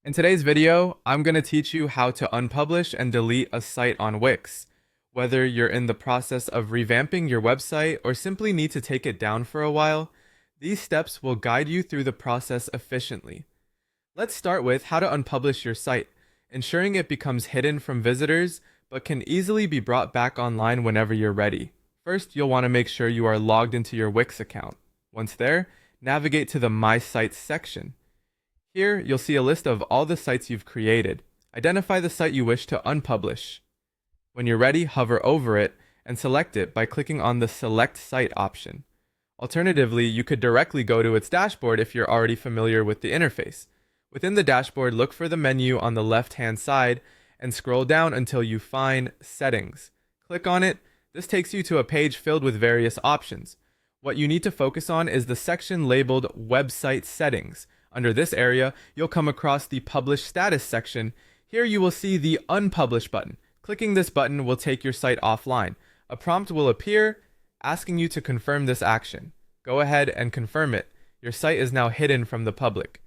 In today's video, I'm going to teach you how to unpublish and delete a site on Wix. Whether you're in the process of revamping your website or simply need to take it down for a while, these steps will guide you through the process efficiently. Let's start with how to unpublish your site, ensuring it becomes hidden from visitors but can easily be brought back online whenever you're ready. First, you'll want to make sure you are logged into your Wix account. Once there, navigate to the My Sites section. Here, you'll see a list of all the sites you've created. Identify the site you wish to unpublish. When you're ready, hover over it and select it by clicking on the Select Site option. Alternatively, you could directly go to its dashboard if you're already familiar with the interface. Within the dashboard, look for the menu on the left-hand side and scroll down until you find Settings. Click on it. This takes you to a page filled with various options. What you need to focus on is the section labeled Website Settings. Under this area, you'll come across the Publish Status section. Here you will see the Unpublish button. Clicking this button will take your site offline. A prompt will appear asking you to confirm this action. Go ahead and confirm it. Your site is now hidden from the public.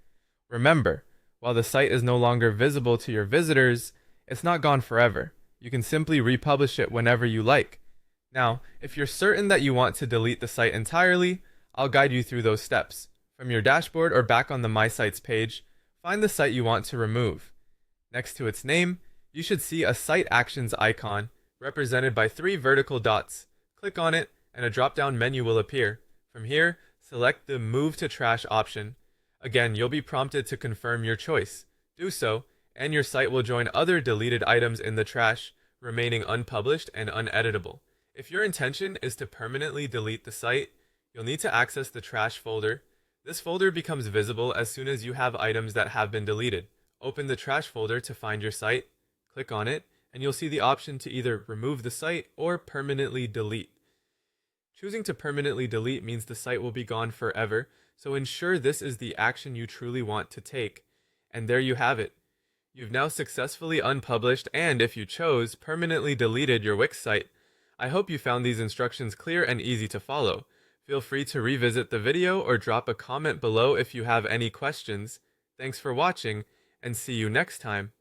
Remember, while the site is no longer visible to your visitors, it's not gone forever. You can simply republish it whenever you like. Now, if you're certain that you want to delete the site entirely, I'll guide you through those steps. From your dashboard or back on the My Sites page, find the site you want to remove. Next to its name, you should see a Site Actions icon represented by 3 vertical dots. Click on it and a drop-down menu will appear. From here, select the Move to Trash option. Again, you'll be prompted to confirm your choice. Do so, and your site will join other deleted items in the trash, remaining unpublished and uneditable. If your intention is to permanently delete the site, you'll need to access the trash folder. This folder becomes visible as soon as you have items that have been deleted. Open the trash folder to find your site, click on it, and you'll see the option to either remove the site or permanently delete. Choosing to permanently delete means the site will be gone forever, so ensure this is the action you truly want to take. And there you have it. You've now successfully unpublished and, if you chose, permanently deleted your Wix site. I hope you found these instructions clear and easy to follow. Feel free to revisit the video or drop a comment below if you have any questions. Thanks for watching, and see you next time.